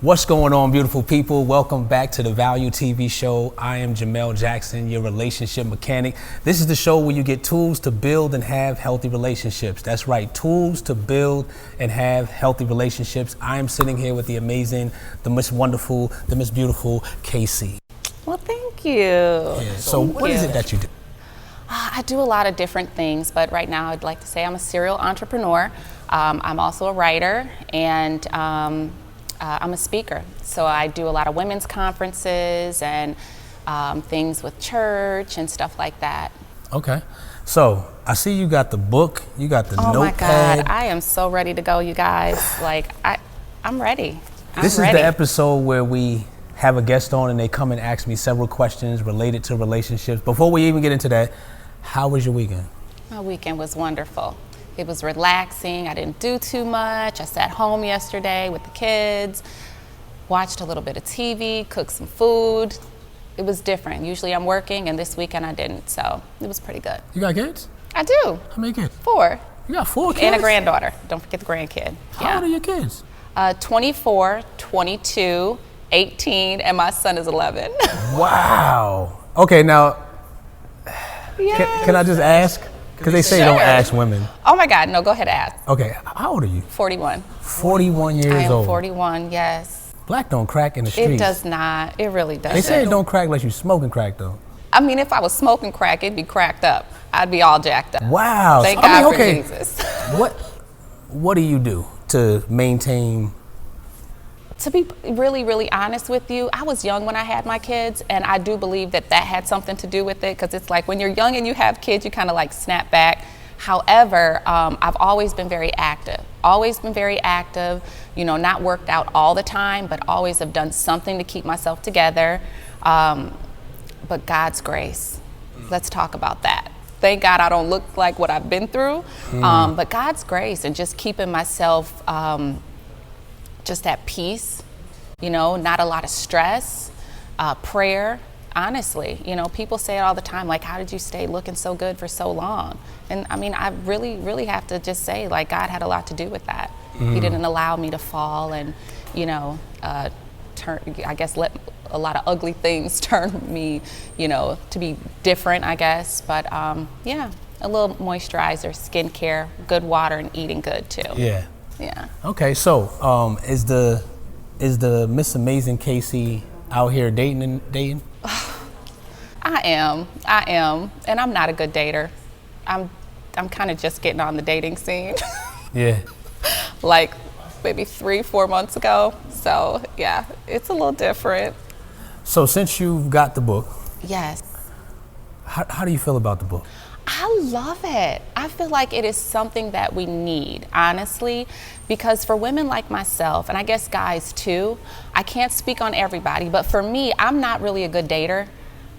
What's going on, beautiful people? Welcome back to the Value TV show. I am Jamel Jackson, your relationship mechanic. This is the show where you get tools to build and have healthy relationships. That's right, tools to build and have healthy relationships. I am sitting here with the amazing, the most wonderful, the most beautiful Casey. Well, thank you. Yeah, so what is it that you do? I do a lot of different things, but right now I'd like to say I'm a serial entrepreneur. I'm also a writer, and I'm a speaker. So I do a lot of women's conferences and things with church and stuff like that. Okay. So I see you got the book, you got the notepad. Oh my God, I am so ready to go, you guys. Like, I'm ready. This is the episode where we have a guest on and they come and ask me several questions related to relationships. Before we even get into that, how was your weekend? My weekend was wonderful. It was relaxing. I didn't do too much. I sat home yesterday with the kids, watched a little bit of TV, cooked some food. It was different. Usually I'm working, and this weekend I didn't, so it was pretty good. You got kids? I do. How many kids? 4. You got 4 kids? And a granddaughter. Don't forget the grandkid. How old are your kids? 24, 22, 18, and my son is 11. Wow. Okay, now, Yes. can I just ask? Because they say Sure. don't ask women. Oh my God, no, go ahead, ask. Okay, how old are you? 41. 41 years I am old. 41, yes. Black don't crack in the streets. It does not. It really doesn't. They say it don't crack unless you smoking crack, though. I mean, if I was smoking crack, it'd be cracked up. I'd be all jacked up. Wow. Thank God for Jesus. What do you do to maintain? To be really, really honest with you, I was young when I had my kids, and I do believe that had something to do with it, because it's like when you're young and you have kids, you kind of like snap back. However, I've always been very active, you know, not worked out all the time, but always have done something to keep myself together. But God's grace, let's talk about that. Thank God I don't look like what I've been through, but God's grace and just keeping myself just at peace, you know, not a lot of stress, prayer. Honestly, you know, people say it all the time, like, how did you stay looking so good for so long? And I mean, I really, really have to just say, like, God had a lot to do with that. He didn't allow me to fall and, you know, let a lot of ugly things turn me, you know, to be different, I guess. But yeah, a little moisturizer, skincare, good water, and eating good too. Yeah. Yeah. Okay, so is the Miss Amazing Casey out here dating? I am, and I'm not a good dater. I'm kind of just getting on the dating scene. Yeah. Like maybe 3-4 months ago. So yeah, it's a little different. So since you've got the book, Yes. how do you feel about the book? I love it. I feel like it is something that we need, honestly, because for women like myself, and I guess guys too, I can't speak on everybody, but for me, I'm not really a good dater.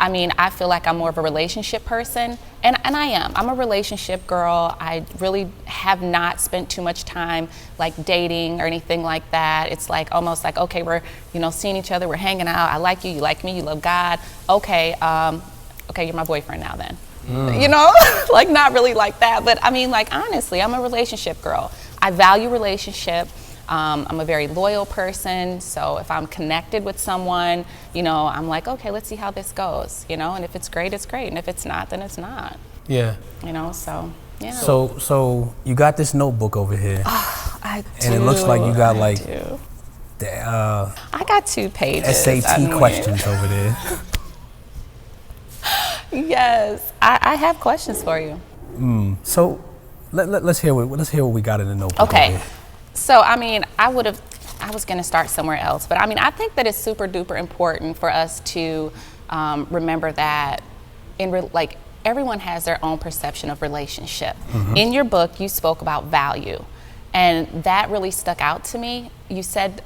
I mean, I feel like I'm more of a relationship person, and I am. I'm a relationship girl. I really have not spent too much time like dating or anything like that. It's like almost like, okay, we're, you know, seeing each other, we're hanging out. I like you like me, you love God. Okay, okay, you're my boyfriend now then. You know, like not really like that, but I mean, like honestly, I'm a relationship girl. I value relationship. I'm a very loyal person, so if I'm connected with someone, you know, I'm like, okay, let's see how this goes, you know, and if it's great, it's great, and if it's not, then it's not. Yeah. You know, so yeah. So you got this notebook over here. I do. And it looks like you got like I got 2 pages. SAT questions over there. Yes, I have questions for you. So let's hear what we got in the notebook. Okay. So, I mean, I was going to start somewhere else, but I mean, I think that it's super duper important for us to remember that like everyone has their own perception of relationship. In your book, you spoke about value, and that really stuck out to me. You said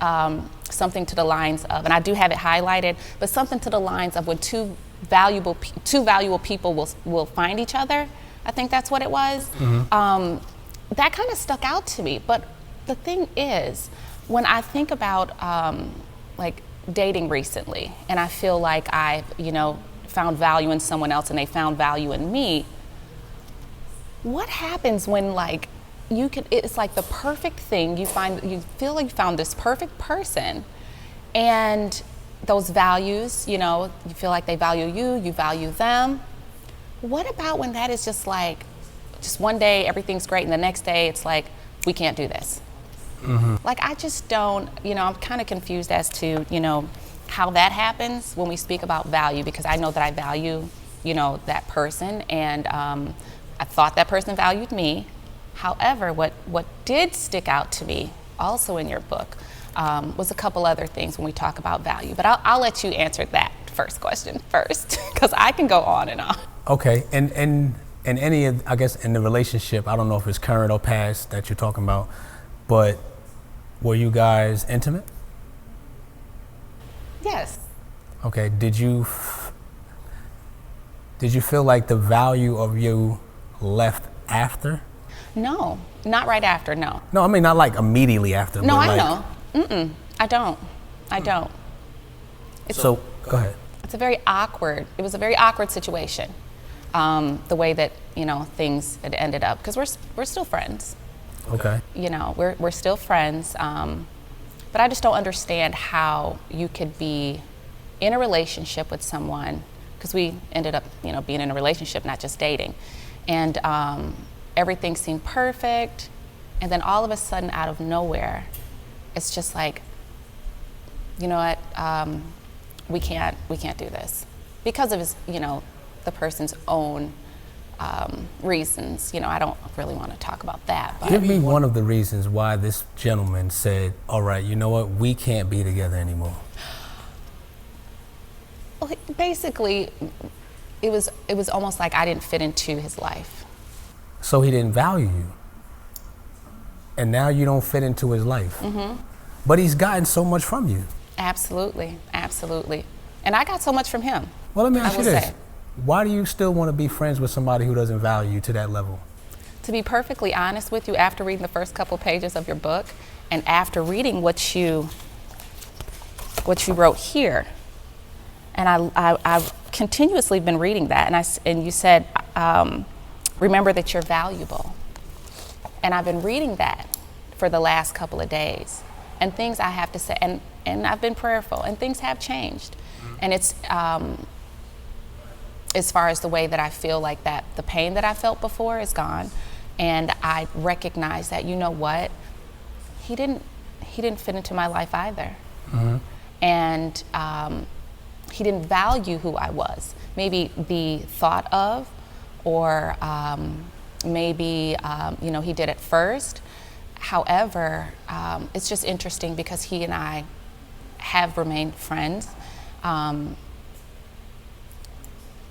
something to the lines of, and I do have it highlighted, but something to the lines of when two valuable people will find each other. I think that's what it was. That kind of stuck out to me, but the thing is, when I think about like dating recently, and I feel like I've, you know, found value in someone else and they found value in me, what happens when like it's like the perfect thing, you feel like you found this perfect person, And those values, you know, you feel like they value you, you value them. What about when that is just like, just one day everything's great and the next day it's like, we can't do this? Like, I just don't, you know, I'm kind of confused as to, you know, how that happens when we speak about value, because I know that I value, you know, that person, and I thought that person valued me. However, what did stick out to me also in your book was a couple other things when we talk about value, but I'll let you answer that first question first, because I can go on and on. Okay, and any of, I guess, in the relationship, I don't know if it's current or past that you're talking about, but were you guys intimate? Yes. Okay, did you feel like the value of you left after? No, not right after, no. No, I mean, not like immediately after. No, but I like, know. I don't. So, go ahead. It was a very awkward situation, the way that, you know, things had ended up, because we're still friends. Okay. You know, we're still friends, but I just don't understand how you could be in a relationship with someone, because we ended up, you know, being in a relationship, not just dating, and everything seemed perfect, and then all of a sudden, out of nowhere, it's just like, you know what, we can't do this, because of his, you know, the person's own reasons. You know, I don't really want to talk about that. But Give me one of the reasons why this gentleman said, all right, you know what, we can't be together anymore. Well, basically, it was almost like I didn't fit into his life. So he didn't value you. And now you don't fit into his life. But he's gotten so much from you. Absolutely, absolutely. And I got so much from him. Well, let me ask you this. Say. Why do you still want to be friends with somebody who doesn't value you to that level? To be perfectly honest with you, after reading the first couple pages of your book, and after reading what you wrote here, and I've continuously been reading that, and you said, remember that you're valuable. And I've been reading that for the last couple of days, and things I have to say, and I've been prayerful, and things have changed. And it's, as far as the way that I feel like that, the pain that I felt before is gone. And I recognize that, you know what, he didn't fit into my life either. And he didn't value who I was. Maybe the thought of, or maybe, you know, he did at first. However, it's just interesting because he and I have remained friends.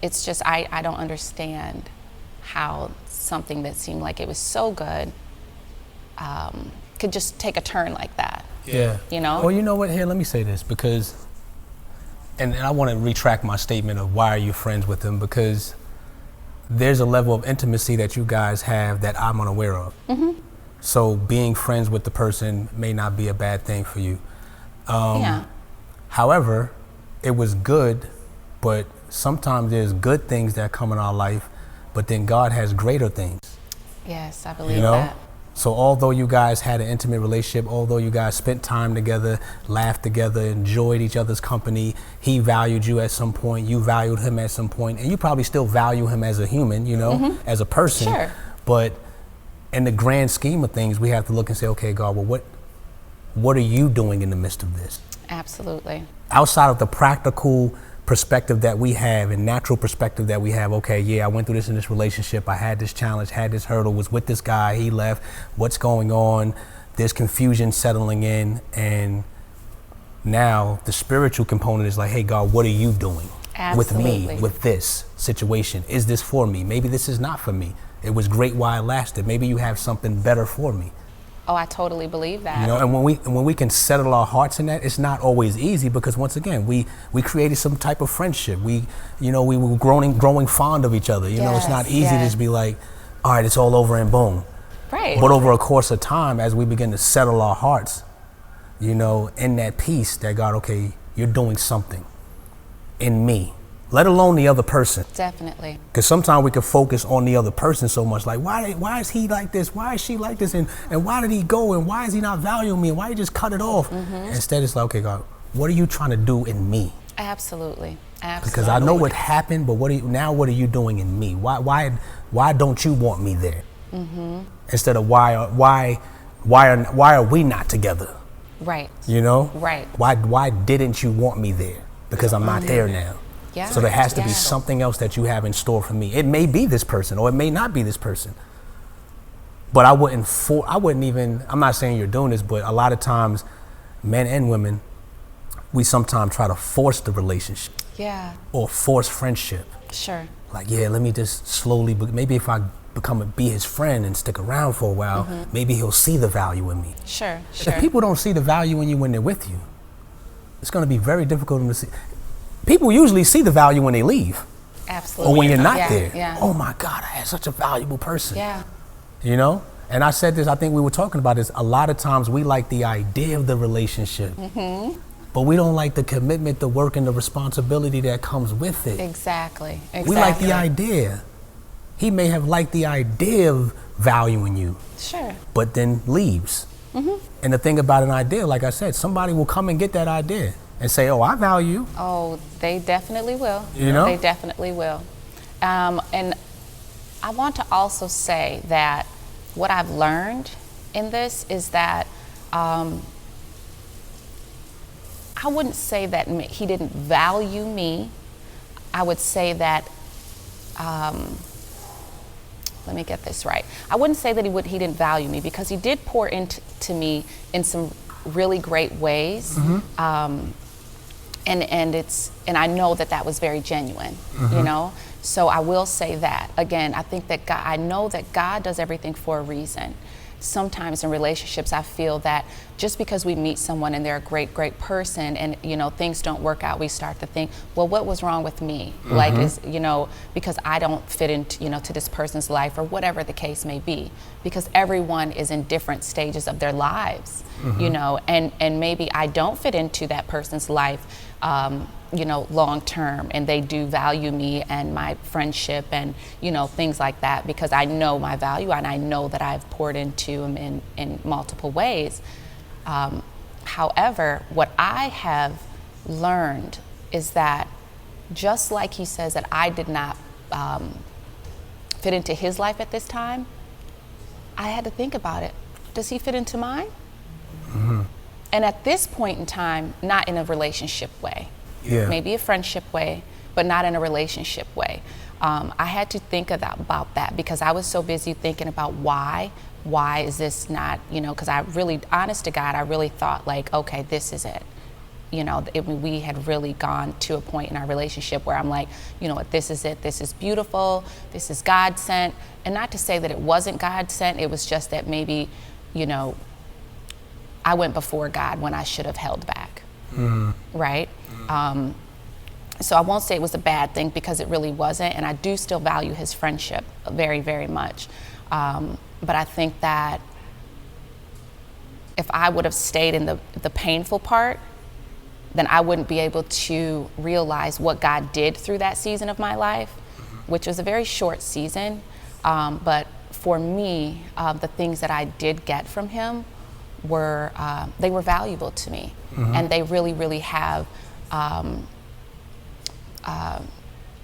It's just, I don't understand how something that seemed like it was so good could just take a turn like that. Yeah. You know? Well, you know what? Here, let me say this, because, and I want to retract my statement of why are you friends with him, because there's a level of intimacy that you guys have that I'm unaware of. So being friends with the person may not be a bad thing for you. However, it was good, but sometimes there's good things that come in our life, but then God has greater things. Yes, I believe you know? that. So although you guys had an intimate relationship, although you guys spent time together, laughed together, enjoyed each other's company, he valued you at some point, you valued him at some point, and you probably still value him as a human, you know, as a person. Sure. But in the grand scheme of things, we have to look and say, okay, God, well, what are you doing in the midst of this? Absolutely. Outside of the practical perspective that we have and natural perspective that we have, okay, yeah, I went through this in this relationship, I had this challenge, had this hurdle, was with this guy, he left, what's going on, there's confusion settling in, and now the spiritual component is like, hey God, what are you doing with me, with this situation? Is this for me? Maybe this is not for me. It was great while it lasted. Maybe you have something better for me. Oh, I totally believe that. You know, and when we can settle our hearts in that, it's not always easy, because once again, we created some type of friendship. We were growing fond of each other. You know, it's not easy to just be like, all right, it's all over and boom. Right. But over a course of time, as we begin to settle our hearts, you know, in that peace that God, okay, you're doing something in me, let alone the other person. Definitely. Because sometimes we can focus on the other person so much, like why is he like this? Why is she like this? And why did he go? And why is he not valuing me? And why he just cut it off? Instead, it's like, okay, God, what are you trying to do in me? Absolutely. Absolutely. Because I know what happened, but what are you doing in me? Why don't you want me there? Instead of why are we not together? Right. You know? Right. Why didn't you want me there? Because I'm not there now. Yeah. So there has to be something else that you have in store for me. It may be this person, or it may not be this person. But I'm not saying you're doing this, but a lot of times, men and women, we sometimes try to force the relationship. Yeah. Or force friendship. Sure. Like, yeah, let me just slowly, maybe if I be his friend and stick around for a while, maybe he'll see the value in me. Sure. If people don't see the value in you when they're with you, it's going to be very difficult to see. People usually see the value when they leave. Absolutely. Or when you're not there. Yeah. Oh my God, I had such a valuable person. Yeah. You know? And I said this, I think we were talking about this, a lot of times we like the idea of the relationship, but we don't like the commitment, the work, and the responsibility that comes with it. Exactly. We like the idea. He may have liked the idea of valuing you. Sure. But then leaves. And the thing about an idea, like I said, somebody will come and get that idea and say, oh, I value you. Oh, they definitely will. You know? They definitely will. And I want to also say that what I've learned in this is that I wouldn't say that he didn't value me. I would say that, let me get this right. I wouldn't say that he didn't value me, because he did pour into me in some really great ways. And I know that was very genuine, you know? So I will say that. Again, I think that I know that God does everything for a reason. Sometimes in relationships, I feel that just because we meet someone and they're a great, great person and, you know, things don't work out, we start to think, well, what was wrong with me? Like, because I don't fit into, to this person's life, or whatever the case may be, because everyone is in different stages of their lives, and maybe I don't fit into that person's life, long term, and they do value me and my friendship and, things like that, because I know my value and I know that I've poured into them in multiple ways. However, what I have learned is that just like he says that I did not fit into his life at this time, I had to think about it. Does he fit into mine? And at this point in time, not in a relationship way. Yeah. Maybe a friendship way, but not in a relationship way. I had to think about that, because I was so busy thinking about why is this not, because I really, honest to God, I really thought like, okay, this is it. We had really gone to a point in our relationship where I'm like, this is it, this is beautiful, this is God sent. And not to say that it wasn't God sent, it was just that maybe, I went before God when I should have held back, right? So I won't say it was a bad thing, because it really wasn't, and I do still value his friendship very, very much. But I think that if I would have stayed in the painful part, then I wouldn't be able to realize what God did through that season of my life, which was a very short season. But for me, the things that I did get from him were valuable to me, and they really, really have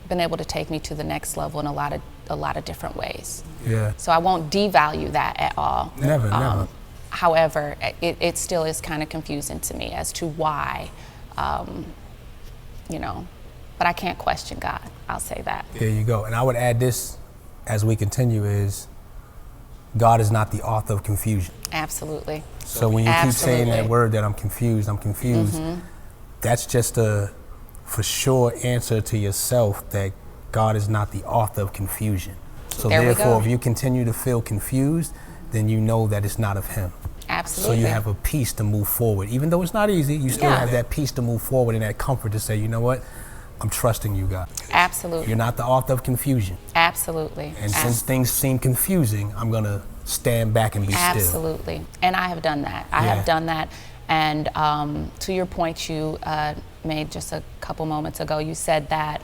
been able to take me to the next level in a lot of different ways. Yeah. So I won't devalue that at all. Never. However, it still is kind of confusing to me as to why, but I can't question God. I'll say that. There you go. And I would add this as we continue is, God is not the author of confusion. Absolutely. So when you keep saying that word that I'm confused, that's just a for sure answer to yourself that God is not the author of confusion. So therefore, if you continue to feel confused, then you know that it's not of him. Absolutely. So you have a peace to move forward. Even though it's not easy, you still have that peace to move forward and that comfort to say, you know what? I'm trusting you, God. Absolutely. You're not the author of confusion. Absolutely. And since things seem confusing, I'm going to stand back and be still. Absolutely. And I have done that. I have done that. And to your point you made just a couple moments ago, you said that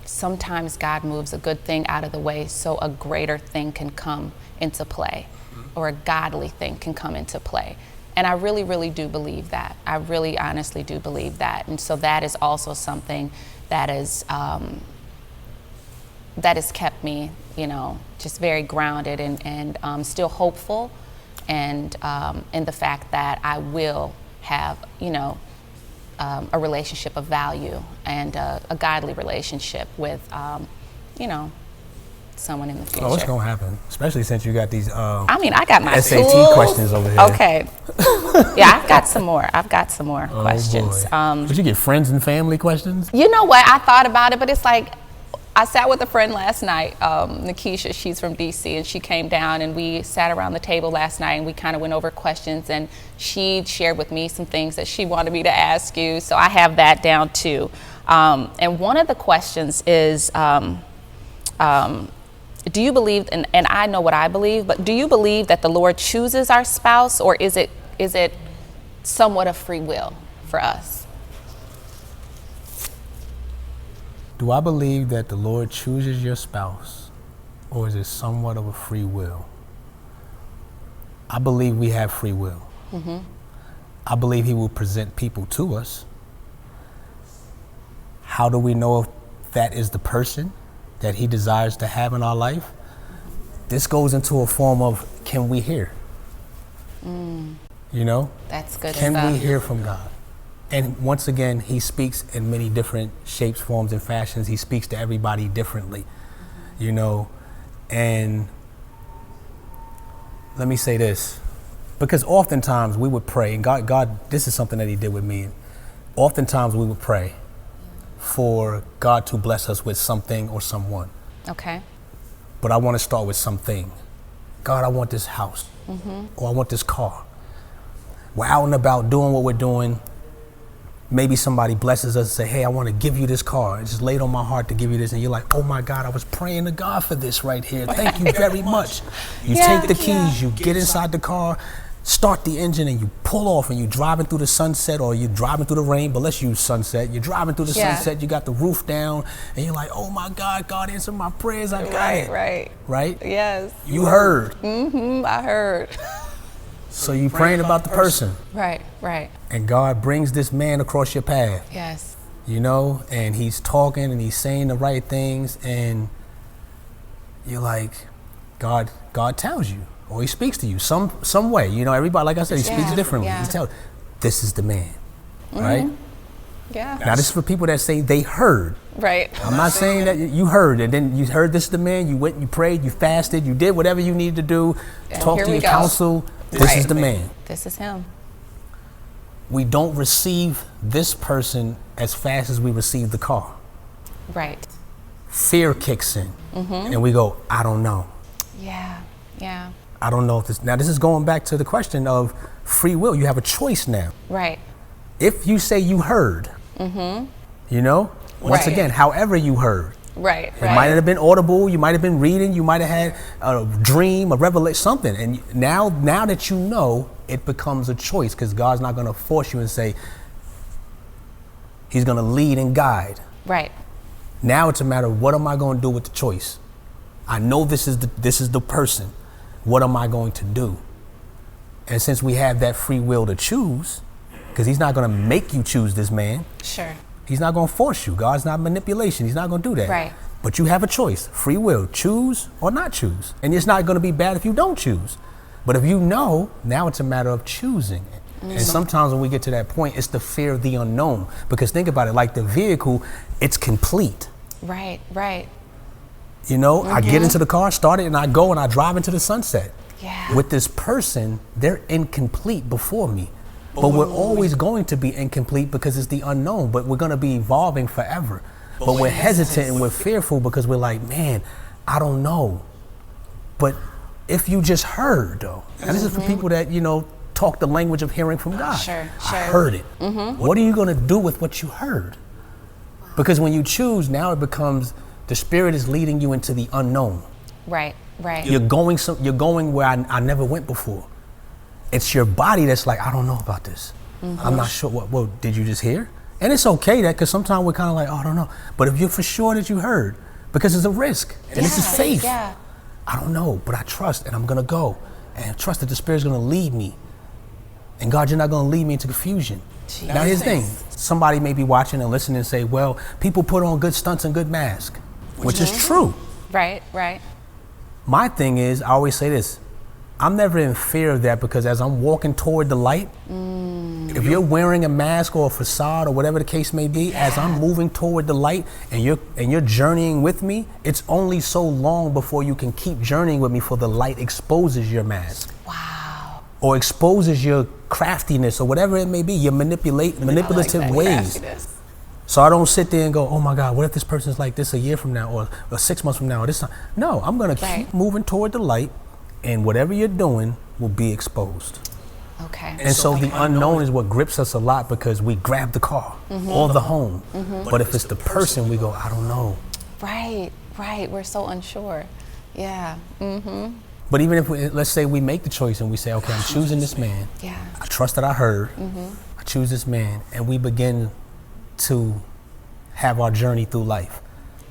sometimes God moves a good thing out of the way so a greater thing can come into play, or a godly thing can come into play. And I really, really do believe that. I really honestly do believe that. And so that is also something that has kept me, just very grounded and still hopeful, and in the fact that I will have, a relationship of value and a godly relationship with, someone in the future. Oh, what's gonna happen? Especially since you got these I got my SAT tools. questions over here. Okay. Yeah, I've got some more. Oh, questions. boy. Did you get friends and family questions? You know what? I thought about it, but it's like, I sat with a friend last night, Nikisha, she's from DC, and she came down and we sat around the table last night and we kind of went over questions, and she shared with me some things that she wanted me to ask you. So I have that down too. And one of the questions is, do you believe, and I know what I believe, but do you believe that the Lord chooses our spouse, or is it somewhat of free will for us? Do I believe that the Lord chooses your spouse, or is it somewhat of a free will? I believe we have free will. Mm-hmm. I believe He will present people to us. How do we know if that is the person that He desires to have in our life? This goes into a form of, can we hear? That's good Can stuff. we hear from God? And once again, He speaks in many different shapes, forms, and fashions. He speaks to everybody differently, and let me say this, because oftentimes we would pray, and God, this is something that He did with me. Oftentimes we would pray for God to bless us with something or someone. Okay. But I want to start with something. God, I want this house, or I want this car. We're out and about doing what we're doing. Maybe somebody blesses us and say, hey, I want to give you this car. It's just laid on my heart to give you this. And you're like, oh my God, I was praying to God for this right here. Thank you very much. You take the keys, you get inside the car, start the engine, and you pull off, and you're driving through the sunset, or you're driving through the rain, but let's use sunset. You're driving through the sunset, you got the roof down, and you're like, oh my God, God answered my prayers, I got it. Right? Yes. You heard. I heard. So you praying about the person. Right. And God brings this man across your path. Yes. And he's talking and he's saying the right things, and you're like, God tells you, or He speaks to you some way. Everybody, like I said, He speaks differently. Yeah. He tells, this is the man, right? Yeah. Now this is for people that say they heard. Right. I'm not saying that you heard, and then you heard this is the man. You went, you prayed, you fasted, you did whatever you needed to do. And talk to your counsel. This is the man. This is him. We don't receive this person as fast as we receive the car. Right. Fear kicks in, and we go, I don't know. Yeah. I don't know if this. Now this is going back to the question of free will. You have a choice now. Right. If you say you heard, once Right. again, however you heard. Right. It might have been audible, you might have been reading, you might have had a dream, a revelation, something. And now that you know, it becomes a choice, because God's not going to force you and say, He's going to lead and guide. Right. Now it's a matter of, what am I going to do with the choice? I know this is the person. What am I going to do? And since we have that free will to choose, because He's not going to make you choose this man. Sure. He's not going to force you. God's not manipulation. He's not going to do that. Right. But you have a choice, free will, choose or not choose. And it's not going to be bad if you don't choose. But if you know, now it's a matter of choosing. And sometimes when we get to that point, it's the fear of the unknown. Because think about it, like the vehicle, it's complete. Right. I get into the car, start it, and I go and I drive into the sunset. Yeah. With this person, they're incomplete before me. But we're always going to be incomplete because it's the unknown, but we're going to be evolving forever. But we're hesitant and we're fearful because we're like, man, I don't know. But if you just heard, though, and this is for people that, talk the language of hearing from God. Sure. I heard it. What are you going to do with what you heard? Because when you choose, now it becomes, the Spirit is leading you into the unknown. Right. You're going where I never went before. It's your body that's like, I don't know about this. I'm not sure. What did you just hear? And it's okay because sometimes we're kind of like, oh, I don't know. But if you're for sure that you heard, because it's a risk, and this is faith. Yeah. I don't know, but I trust, and I'm going to go. And trust that the Spirit's going to lead me. And God, you're not going to lead me into confusion. Jesus. Now here's the thing. Somebody may be watching and listening and say, well, people put on good stunts and good masks, which is true. Right, right. My thing is, I always say this, I'm never in fear of that, because as I'm walking toward the light, if you're wearing a mask or a facade or whatever the case may be, as I'm moving toward the light and you're journeying with me, it's only so long before you can keep journeying with me for the light exposes your mask. Wow. Or exposes your craftiness or whatever it may be, your manipulative ways. So I don't sit there and go, oh my God, what if this person's like this a year from now or 6 months from now or this time? No, I'm gonna keep moving toward the light, and whatever you're doing will be exposed. Okay. And so the unknown is what grips us a lot, because we grab the car or the home. But if it's the person, we go, I don't know. Right, right. We're so unsure. Yeah. But even if let's say we make the choice and we say, okay, I'm choosing this man. Yeah. I trust that I heard. I choose this man, and we begin to have our journey through life.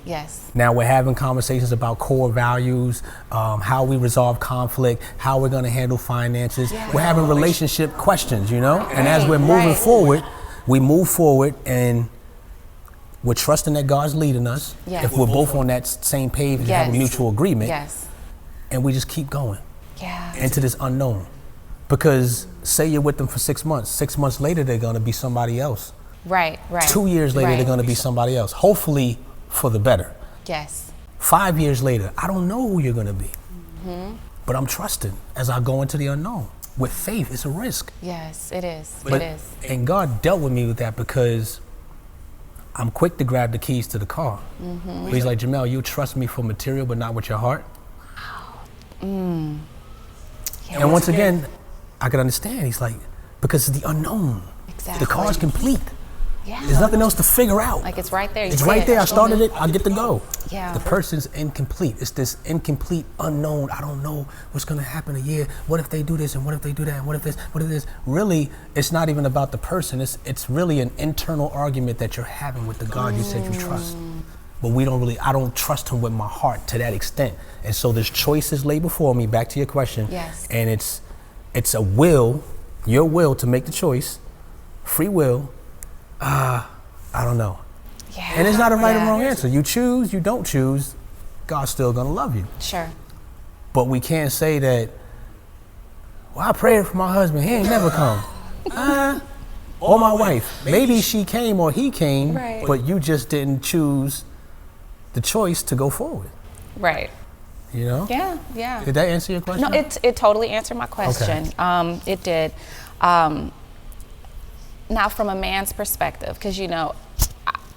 Yes. Now we're having conversations about core values, how we resolve conflict, how we're going to handle finances. Yeah. We're having relationship questions, you know? And as we're moving forward, we move forward and we're trusting that God's leading us. Yes. If we're both on that same page and have a mutual agreement. Yes. And we just keep going Yeah. into this unknown. Because say you're with them for 6 months. 6 months later, they're going to be somebody else. Right, right. 2 years later, Right. they're going to be somebody else. Hopefully for the better. Yes. 5 years later, I don't know who you're going to be. But I'm trusting as I go into the unknown. With faith, it's a risk. Yes, it is. But, It is. And God dealt with me with that, because I'm quick to grab the keys to the car. But he's like, Jamel, you trust me for material, but not with your heart. Yeah, And once again, I could understand. He's like, because it's the unknown. exactly. The car's complete. Yeah. There's nothing else to figure out. Like it's right there. You It's see right it. there. I started it. I get to go. Yeah. The person's incomplete. It's this incomplete unknown. I don't know what's going to happen a year. What if they do this, and what if they do that, and what if this, what if this? Really, it's not even about the person. It's really an internal argument that you're having with the God you said you trust. But I don't trust him with my heart to that extent. And so there's choices laid before me, back to your question. Yes. And it's a will, your will to make the choice, free will. I don't know. Yeah. And it's not a right or wrong answer. You choose, you don't choose, God's still gonna love you. Sure. But we can't say that, well, I prayed for my husband, he ain't never come. Or my wife. Maybe she came or he came, Right. but you just didn't choose the choice to go forward. Right. You know? Yeah, yeah. Did that answer your question? No, it totally answered my question. It did. Now, from a man's perspective, because you know,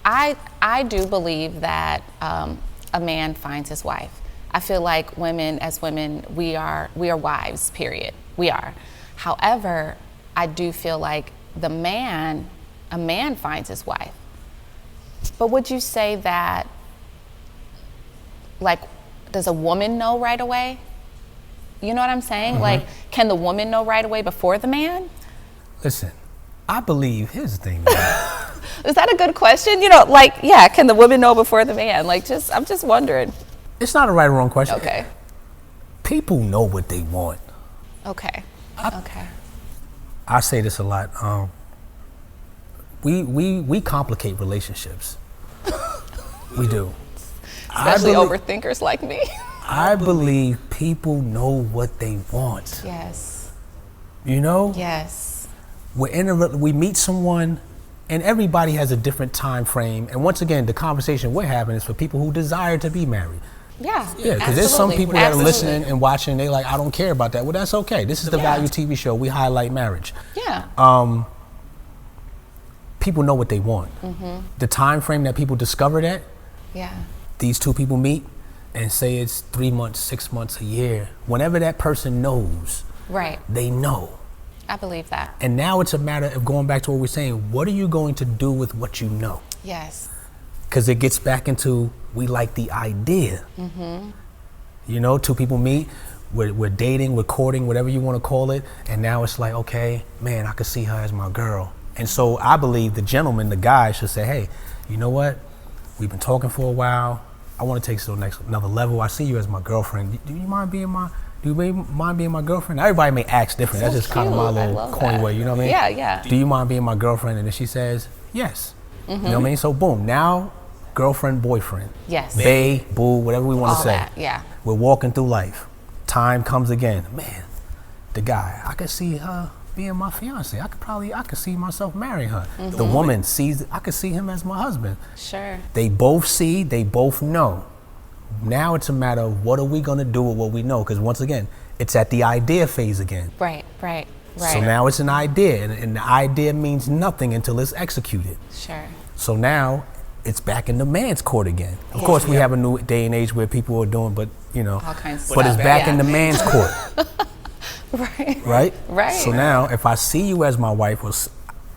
I do believe that a man finds his wife. I feel like as women, we are wives. Period. We are. However, I do feel like a man finds his wife. But would you say that, like, does a woman know right away? You know what I'm saying? Like, can the woman know right away before the man? Listen, I believe, here's the thing, man. Is that a good question? You know, like, yeah, can the woman know before the man? Like, I'm just wondering. It's not a right or wrong question. Okay. People know what they want. Okay. Okay. I say this a lot. We complicate relationships. We do. Especially overthinkers like me. I believe people know what they want. Yes. You know? Yes. We meet someone, and everybody has a different time frame. And once again, the conversation we're having is for people who desire to be married. Yeah. Yeah, because there's some people that are Absolutely. listening and watching, they like, I don't care about that. Well, that's okay. This is the Value TV show. We highlight marriage. Yeah. People know what they want. The time frame that people discover that, Yeah. these two people meet and say it's 3 months, 6 months, a year. Whenever that person knows, Right. they know. I believe that. And now it's a matter of going back to what we're saying. What are you going to do with what you know? Yes. Because it gets back into, we like the idea. You know, two people meet, we're dating, we're courting, whatever you want to call it. And now it's like, okay, man, I could see her as my girl. And so I believe the gentleman, the guy, should say, hey, you know what? We've been talking for a while. I want to take it to the another level. I see you as my girlfriend. Do you mind being my do you mind being my girlfriend? Everybody may ask different. That's just kind of my little corny way, you know what I mean? Yeah, yeah. Do you mind being my girlfriend? And then she says, yes. You know what I mean? So boom, now girlfriend, boyfriend. Yes. Bae, boo, whatever we want to say. That, yeah. We're walking through life. Time comes again. Man, the guy, I could see her being my fiance. I could see myself marrying her. The woman sees, I could see him as my husband. Sure. They both see, they both know. Now it's a matter of what are we gonna do with what we know? Because once again, it's at the idea phase again. Right. So now it's an idea, and the idea means nothing until it's executed. Sure. So now it's back in the man's court again. Of course, we have a new day and age where people are doing, but you know, all kinds of but it's stuff. back in the man's court. Right. So now, if I see you as my wife,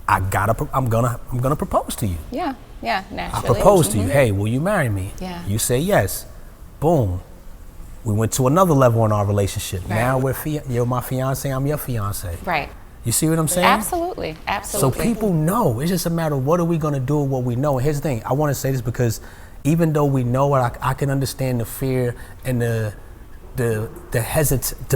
I'm gonna propose to you. Yeah, naturally. I propose to you. Hey, will you marry me? Yeah. You say yes. Boom. We went to another level in our relationship. Right. Now you're my fiance, I'm your fiance. Right. You see what I'm saying? Absolutely. So people know. It's just a matter of what are we going to do with what we know. And here's the thing. I want to say this because even though we know it, I can understand the fear and the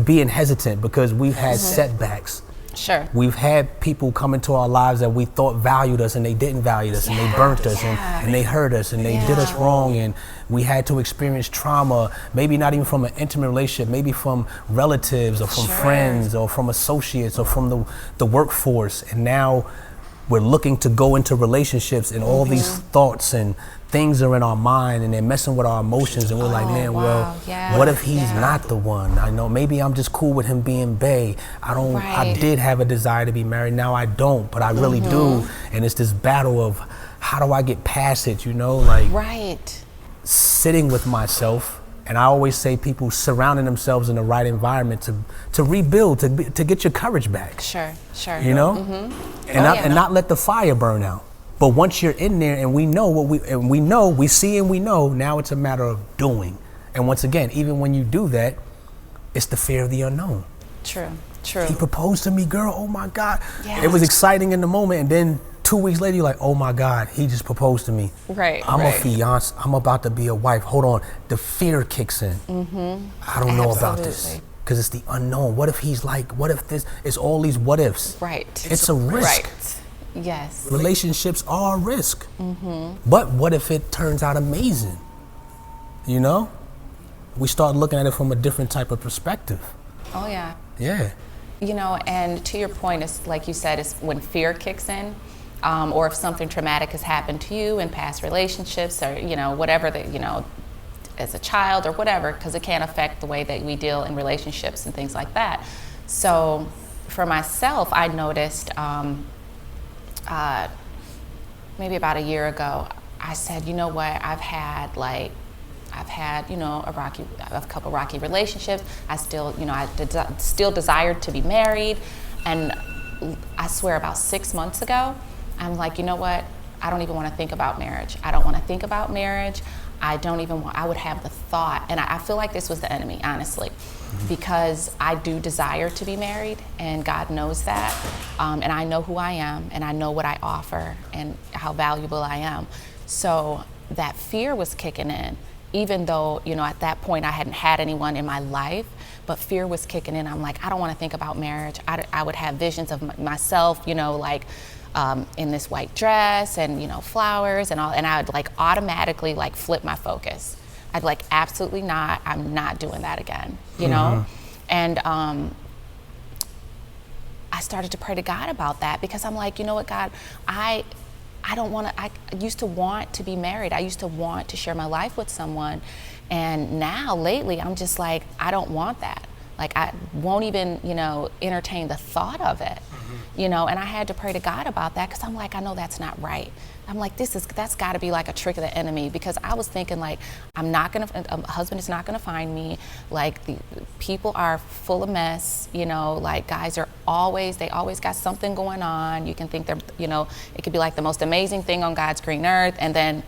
being hesitant because we've had setbacks. Sure. We've had people come into our lives that we thought valued us and they didn't value us and they burnt us and they hurt us and they did us wrong, and we had to experience trauma, maybe not even from an intimate relationship, maybe from relatives or from friends or from associates or from the workforce. And now we're looking to go into relationships and all these thoughts and things are in our mind and they're messing with our emotions, and we're like, man, what if he's not the one? I know maybe I'm just cool with him being bae. I did have a desire to be married, now I don't, but I really do. And it's this battle of how do I get past it, you know, like sitting with myself. And I always say people surrounding themselves in the right environment to rebuild, to get your courage back. Sure. You know, and not let the fire burn out. But once you're in there and we know we see and we know, now it's a matter of doing. And once again, even when you do that, it's the fear of the unknown. True. He proposed to me, girl. Oh my God. Yeah. It was exciting in the moment, and then 2 weeks later, you're like, oh my God, he just proposed to me. I'm a fiance. I'm about to be a wife. Hold on. The fear kicks in. I don't know about this. Because it's the unknown. What if he's like, what if this? It's all these what ifs. It's a risk. Yes. Relationships are a risk. But what if it turns out amazing? You know? We start looking at it from a different type of perspective. Oh, yeah. Yeah. You know, and to your point, it's like you said, it's when fear kicks in, or if something traumatic has happened to you in past relationships, or, you know, whatever that, you know, as a child or whatever, because it can affect the way that we deal in relationships and things like that. So for myself, I noticed maybe about a year ago, I said, you know what, I've had, you know, a couple rocky relationships. I still, you know, I still desired to be married. And I swear about 6 months ago, I'm like, you know what, I don't even want to think about marriage. I don't want to think about marriage. I would have the thought, and I feel like this was the enemy, honestly, because I do desire to be married, and God knows that, and I know who I am, and I know what I offer, and how valuable I am. So that fear was kicking in, even though, you know, at that point I hadn't had anyone in my life, but fear was kicking in. I'm like, I don't want to think about marriage. I would have visions of myself, you know, like, in this white dress and, you know, flowers and all, and I would like automatically like flip my focus. I'd like, absolutely not, I'm not doing that again, you know? And I started to pray to God about that, because I'm like, you know what, God, I used to want to be married. I used to want to share my life with someone. And now lately I'm just like, I don't want that. Like, I won't even, you know, entertain the thought of it, you know, and I had to pray to God about that, because I'm like, I know that's not right. I'm like, that's got to be like a trick of the enemy, because I was thinking like, a husband is not going to find me. Like, the people are full of mess, you know, like guys they always got something going on. You can think they're, you know, it could be like the most amazing thing on God's green earth, and then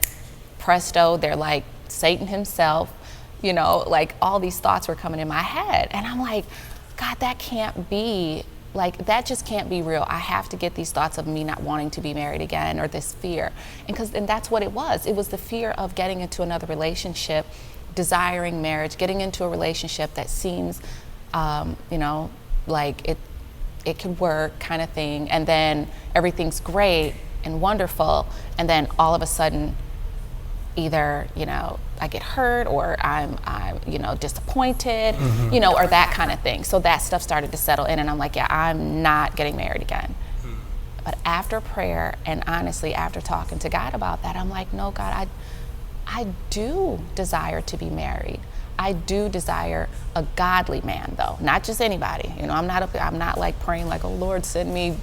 presto, they're like Satan himself. You know, like all these thoughts were coming in my head, and I'm like, God, that can't be, like, that just can't be real. I have to get these thoughts of me not wanting to be married again, or this fear. And that's what it was. It was the fear of getting into another relationship, desiring marriage, getting into a relationship that seems you know, like it could work kind of thing. And then everything's great and wonderful. And then all of a sudden, either, you know, I get hurt or I'm you know, disappointed, you know, or that kind of thing. So that stuff started to settle in, and I'm like, yeah, I'm not getting married again. But after prayer, and honestly, after talking to God about that, I'm like, no, God, I do desire to be married. I do desire a godly man, though, not just anybody. You know, I'm not like praying like, oh Lord, send me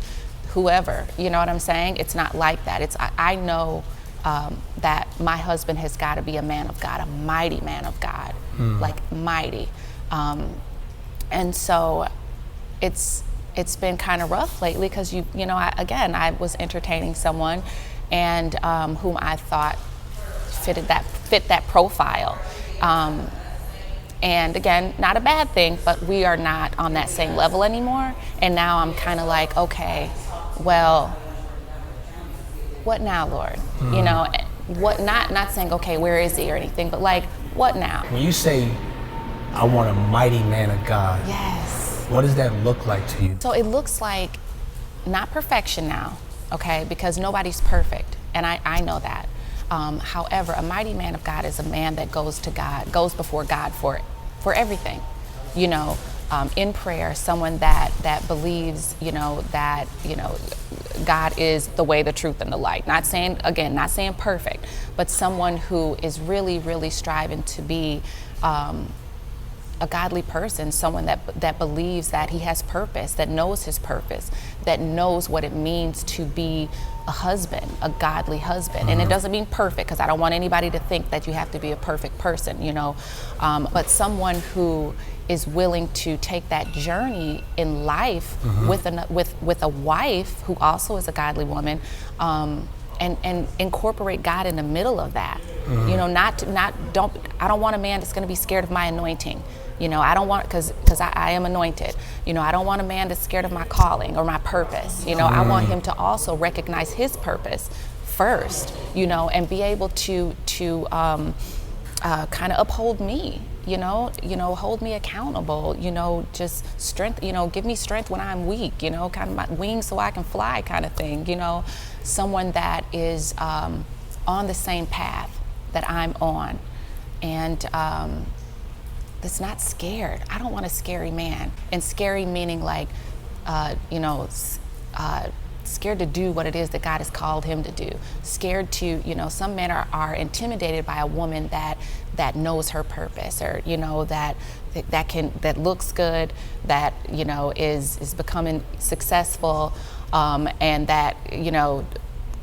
whoever. You know what I'm saying? It's not like that. I know that my husband has got to be a man of God, a mighty man of God, like mighty. And so it's been kind of rough lately because you know, I was entertaining someone and whom I thought fit that profile. And again, not a bad thing, but we are not on that same level anymore. And now I'm kind of like, okay, well, what now, Lord? You know, what? Not saying, okay, where is he or anything, but like, what now? When you say, I want a mighty man of God, Yes. what does that look like to you? So it looks like not perfection now, okay, because nobody's perfect, and I know that. However, a mighty man of God is a man that goes before God for everything, you know, in prayer, someone that believes, you know, that, you know, God is the way, the truth, and the light. Not saying perfect, but someone who is really, really striving to be a godly person, someone that believes that he has purpose, that knows his purpose, that knows what it means to be a husband, a godly husband. And it doesn't mean perfect, because I don't want anybody to think that you have to be a perfect person, you know, but someone who is willing to take that journey in life with a wife who also is a godly woman, and incorporate God in the middle of that. You know, I don't want a man that's going to be scared of my anointing. You know, I don't want, because I am anointed. You know, I don't want a man that's scared of my calling or my purpose. You know, I want him to also recognize his purpose first, you know, and be able to kind of uphold me, you know, hold me accountable, you know, just strength, you know, give me strength when I'm weak, you know, kind of my wings so I can fly kind of thing, you know, someone that is on the same path that I'm on, and that's not scared. I don't want a scary man, and scary meaning like, you know, scared to do what it is that God has called him to do. Scared to, you know, some men are intimidated by a woman that knows her purpose, or, you know, that looks good, that, you know, is becoming successful, and that, you know,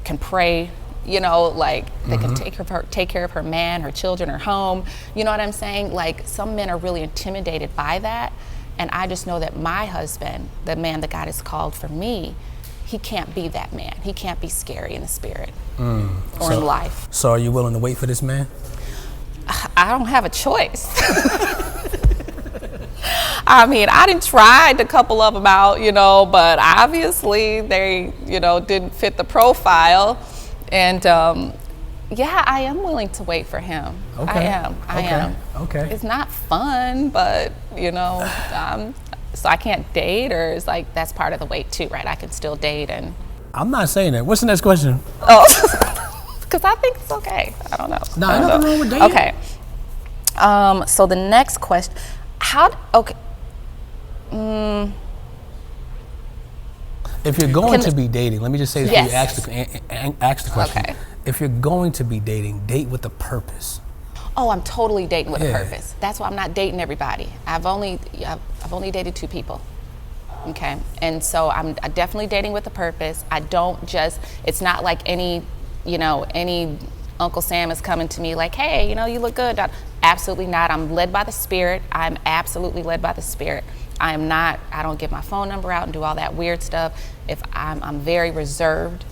can pray, you know, like they can take care of her man, her children, her home. You know what I'm saying? Like, some men are really intimidated by that. And I just know that my husband, the man that God has called for me, he can't be that man. He can't be scary in the spirit or in life. So are you willing to wait for this man? I don't have a choice. I mean, I didn't try a couple of them out, you know, but obviously they, you know, didn't fit the profile. And yeah, I am willing to wait for him. Okay. I am. Okay. It's not fun, but, you know, so I can't date, or it's like that's part of the wait too, right? I can still date. And I'm not saying that. What's the next question? Oh, because I think it's okay. I don't know. No, nothing wrong with dating. Okay. So the next question, if you're going to be dating, let me just say this before you ask the question. Okay. If you're going to be dating, date with a purpose. Oh, I'm totally dating with a purpose. That's why I'm not dating everybody. I've only dated 2 people. Okay, and so I'm definitely dating with a purpose. I don't just. It's not like any Uncle Sam is coming to me like, hey, you know, you look good. Absolutely not. I'm led by the Spirit. I'm absolutely led by the Spirit. I am not. I don't give my phone number out and do all that weird stuff. If I'm very reserved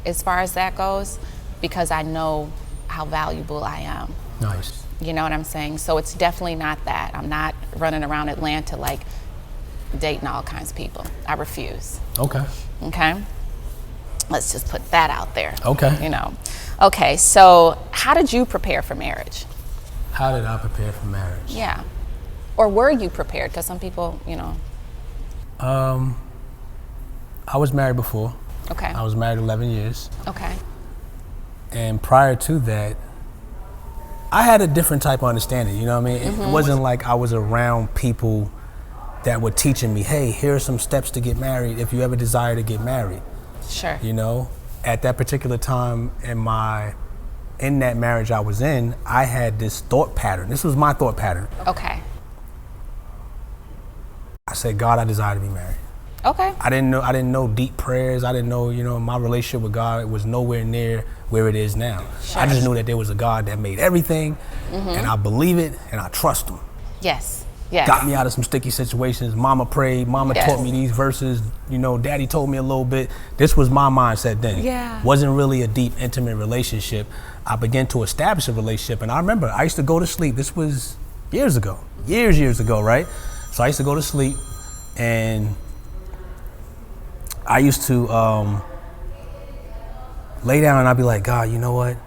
as far as that goes, because I know how valuable I am. Nice. You know what I'm saying? So it's definitely not that. I'm not running around Atlanta like dating all kinds of people. I refuse. Okay. Okay? Let's just put that out there. Okay. You know. Okay, so how did you prepare for marriage? How did I prepare for marriage? Yeah. Or were you prepared? Because some people, I was married before. Okay. I was married 11 years. Okay. And prior to that, I had a different type of understanding, you know what I mean? It wasn't like I was around people that were teaching me, hey, here are some steps to get married if you ever desire to get married. Sure. You know, at that particular time in that marriage I was in, I had this thought pattern. This was my thought pattern. Okay. I said, God, I desire to be married. Okay. I didn't know deep prayers. I didn't know, my relationship with God was nowhere near where it is now. Sure. I just knew that there was a God that made everything, and I believe it, and I trust him. Yes. Yes. Got me out of some sticky situations. Mama prayed. Mama taught me these verses. Daddy told me a little bit. This was my mindset then. Yeah. Wasn't really a deep, intimate relationship. I began to establish a relationship, and I remember I used to go to sleep. This was years ago, right? So I used to go to sleep, and I used to lay down and I'd be like, God, you know what?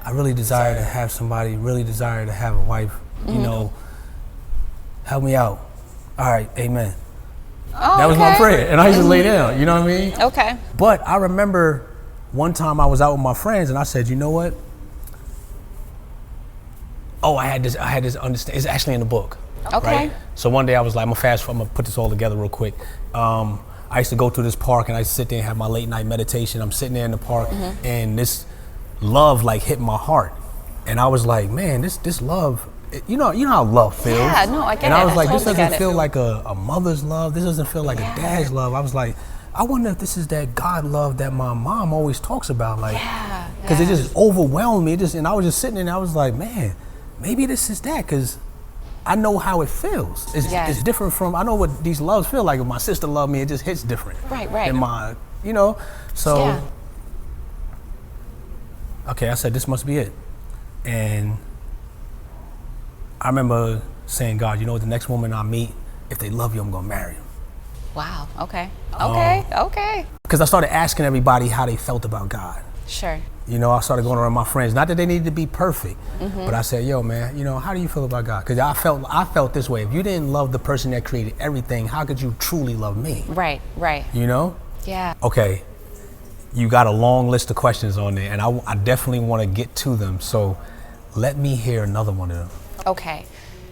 I really desire to have somebody, really desire to have a wife, help me out. All right, amen. Oh, that was my prayer. And I used to lay down, you know what I mean? Okay. But I remember one time I was out with my friends and I said, you know what? Oh, I had this understanding. It's actually in the book. Okay. Right? So one day I was like, I'm gonna put this all together real quick. I used to go to this park and I used to sit there and have my late night meditation. I'm sitting there in the park and this love like hit my heart. And I was like, man, this love, you know how love feels. Yeah, no, I get it. And I was like, totally this doesn't feel like a mother's love. This doesn't feel like a dad's love. I was like, I wonder if this is that God love that my mom always talks about. Like, because it just overwhelmed me. And I was just sitting there and I was like, man, maybe this is that, because I know how it feels. It's different from, I know what these loves feel like. If my sister loved me, it just hits different. Right. Than my, so, okay, I said, this must be it. And I remember saying, God, the next woman I meet, if they love you, I'm gonna marry them. Wow, okay. Okay. Because I started asking everybody how they felt about God. Sure. I started going around my friends. Not that they needed to be perfect, but I said, yo, man, how do you feel about God? Because I felt this way. If you didn't love the person that created everything, how could you truly love me? Right. Yeah. Okay, you got a long list of questions on there, and I definitely want to get to them. So let me hear another one of them. Okay.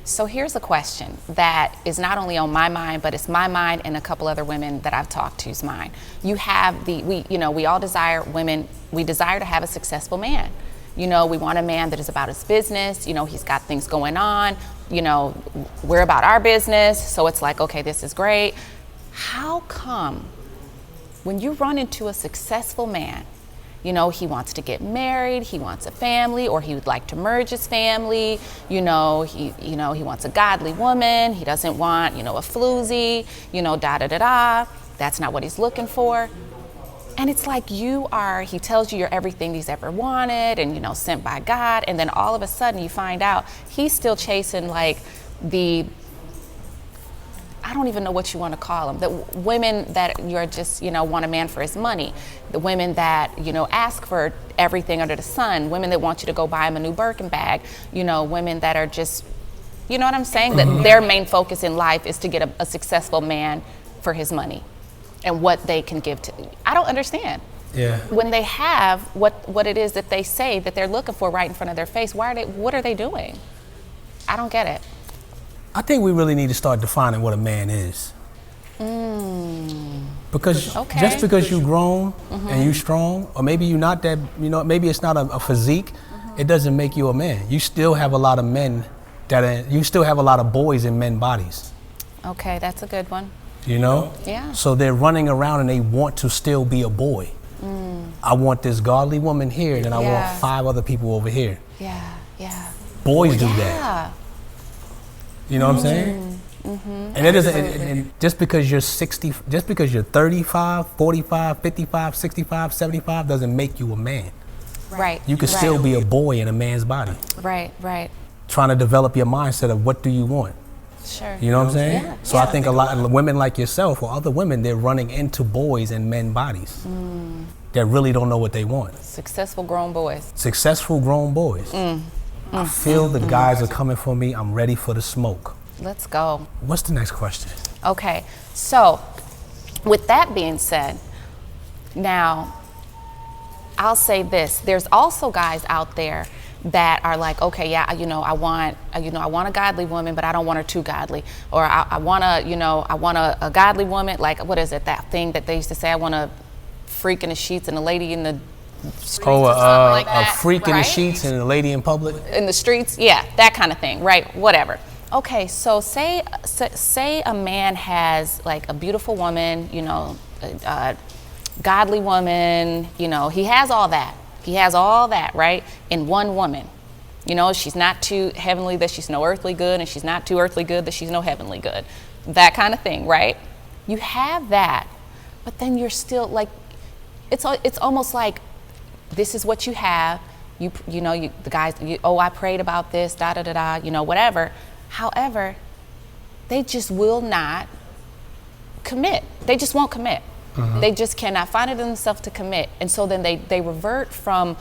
So here's a question that is not only on my mind, but it's my mind and a couple other women that I've talked to's mind. You have we all desire we desire to have a successful man. We want a man that is about his business. He's got things going on. We're about our business. So it's like, okay, this is great. How come when you run into a successful man, he wants to get married, he wants a family, or he would like to merge his family. He wants a godly woman. He doesn't want, a floozy, That's not what he's looking for. And it's like he tells you you're everything he's ever wanted and, sent by God. And then all of a sudden you find out he's still chasing like I don't even know what you want to call them. The women that you're just, want a man for his money. The women that, ask for everything under the sun. Women that want you to go buy them a new Birkin bag. Women that are just, you know what I'm saying? That their main focus in life is to get a successful man for his money and what they can give to. I don't understand. Yeah. When they have what it is that they say that they're looking for right in front of their face, what are they doing? I don't get it. I think we really need to start defining what a man is. Because just because you're grown and you're strong, or maybe you're not that, maybe it's not a physique, it doesn't make you a man. You still have a lot of men you still have a lot of boys in men's bodies. Okay, that's a good one. Yeah. So they're running around and they want to still be a boy. I want this godly woman here, and I want 5 other people over here. Yeah. Boys do that. You know what I'm saying? And it doesn't. And just because you're 60, just because you're 35, 45, 55, 65, 75, doesn't make you a man. Right. You can still be a boy in a man's body. Right. Trying to develop your mindset of what do you want. Sure. You know what I'm saying? Yeah. So I think a lot of women like yourself or other women, they're running into boys in men's bodies that really don't know what they want. Successful grown boys. Successful grown boys. I feel the guys are coming for me. I'm ready for the smoke. Let's go. What's the next question? Okay, so with that being said, now I'll say this: there's also guys out there that are like, okay, yeah, I want a godly woman, but I don't want her too godly, or I want a godly woman. Like, what is it? That thing that they used to say, I want a freak in the sheets and a lady in the streets, or something like that. A freak in the right? sheets and a lady in public. In the streets, yeah, that kind of thing, right? Whatever. Okay, so say a man has like a beautiful woman, a godly woman, he has all that. He has all that, right, in one woman. She's not too heavenly that she's no earthly good, and she's not too earthly good that she's no heavenly good. That kind of thing, right? You have that, but then you're still like, it's almost like this is what you have. The guys, I prayed about this, da da da da, whatever. However, they just will not commit. They just won't commit. Mm-hmm. They just cannot find it in themselves to commit. And so then they revert from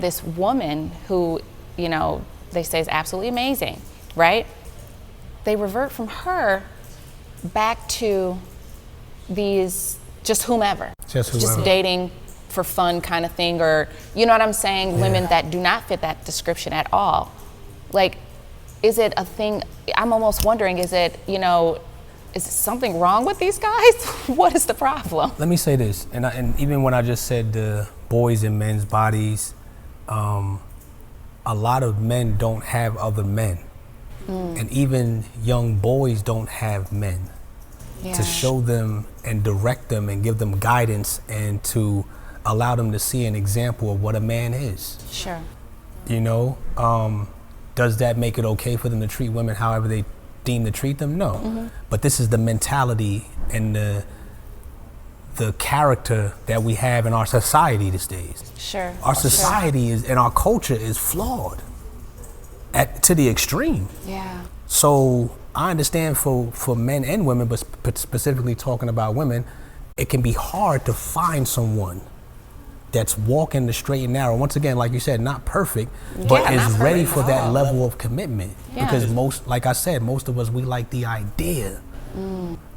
this woman who, they say is absolutely amazing, right? They revert from her back to these just whomever. Just dating for fun kind of thing, or you know what I'm saying? Yeah. Women that do not fit that description at all. Like, is it a thing? I'm almost wondering, is it something wrong with these guys? What is the problem? Let me say this, and even when I just said the boys in men's bodies, a lot of men don't have other men. And even young boys don't have men to show them and direct them and give them guidance and to allow them to see an example of what a man is. Sure. Does that make it okay for them to treat women however they deem to treat them? No. Mm-hmm. But this is the mentality and the character that we have in our society these days. Sure. Our society is, and our culture is flawed to the extreme. Yeah. So I understand for men and women, but specifically talking about women, it can be hard to find someone that's walking the straight and narrow. Once again, like you said, not perfect, but is ready for that level of commitment. Yeah. Because most of us, we like the idea.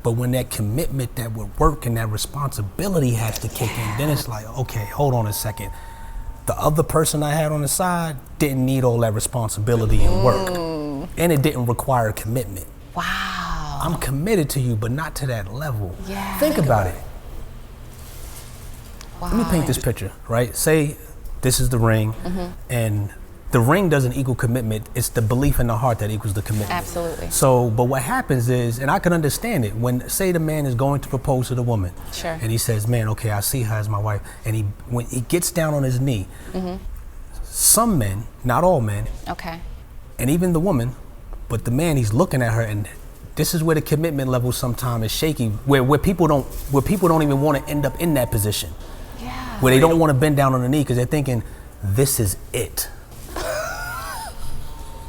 But when that commitment, that would work, and that responsibility has to kick in, then it's like, okay, hold on a second. The other person I had on the side didn't need all that responsibility and work. And it didn't require commitment. Wow. I'm committed to you, but not to that level. Yeah. Think about it. Wow. Let me paint this picture, right? Say this is the ring, and the ring doesn't equal commitment. It's the belief in the heart that equals the commitment. Absolutely. So, but what happens is, and I can understand it, when, say the man is going to propose to the woman, sure, and he says, man, okay, I see her as my wife, and when he gets down on his knee, some men, not all men, okay, and even the woman, but the man, he's looking at her, and this is where the commitment level sometimes is shaky, where people don't even want to end up in that position. Where they don't want to bend down on the knee because they're thinking, this is it.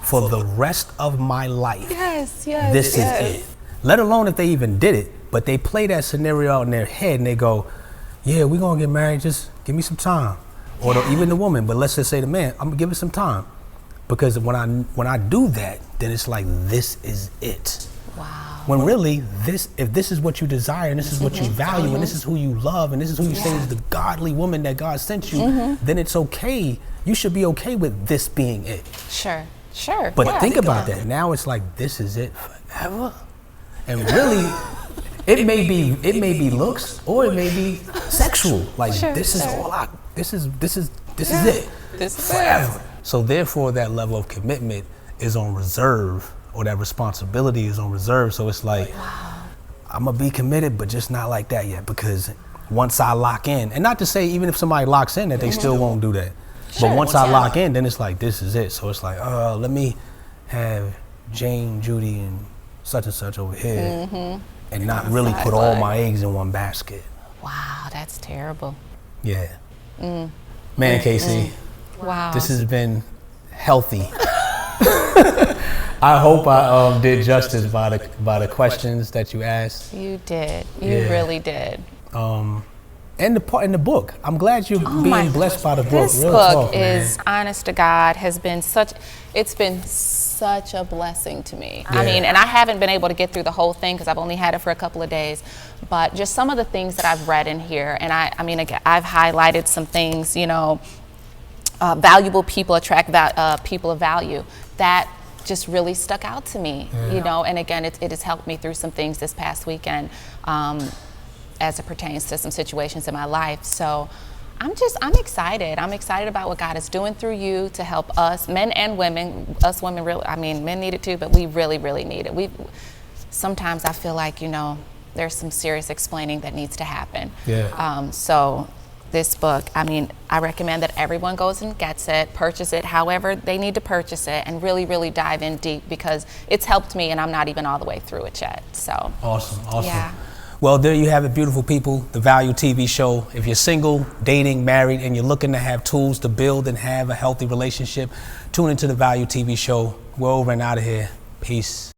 For the rest of my life. Yes. This is it. Let alone if they even did it, but they play that scenario out in their head and they go, yeah, we're going to get married, just give me some time. Or even the woman, but let's just say the man, I'm going to give it some time. Because when I do that, then it's like, this is it. Wow. When really, if this is what you desire, and this is what you value, and this is who you love, and this is who you say is the godly woman that God sent you, then it's okay. You should be okay with this being it. Sure. But think about that. Now it's like, this is it forever. And really, it may be looks, or it may be sexual. Like this is it. This is forever. So therefore, that level of commitment is on reserve. Or that responsibility is on reserve. So it's like, I'm gonna be committed, but just not like that yet. Because once I lock in, and not to say even if somebody locks in that they still won't do that. Sure, but once I lock in, then it's like, this is it. So it's like, let me have Jane, Judy, and such over here, and not really put all my eggs in one basket. Wow, that's terrible. Yeah. Man, Casey. Wow. This has been healthy. I hope I did justice by the questions that you asked. You did. You really did. And the book. I'm glad you're being blessed by the book. This Real book talk, is, man. honest to God, it's been such a blessing to me. Yeah. I mean, and I haven't been able to get through the whole thing because I've only had it for a couple of days, but just some of the things that I've read in here, and I mean, again, I've highlighted some things, you know, valuable people attract people of value. That just really stuck out to me, you know, and again, it has helped me through some things this past weekend as it pertains to some situations in my life. So I'm excited. I'm excited about what God is doing through you to help us, men and women, us women really, I mean, men need it too, but we really, really need it. Sometimes I feel like, you know, there's some serious explaining that needs to happen. Yeah. So this book, I mean, I recommend that everyone goes and gets it, purchase it, however they need to purchase it, and really, really dive in deep because it's helped me and I'm not even all the way through it yet. So Awesome. yeah. Well, there you have it, beautiful people, the Value TV show. If you're single, dating, married, and you're looking to have tools to build and have a healthy relationship, tune into the Value TV show. We're over and out of here. Peace.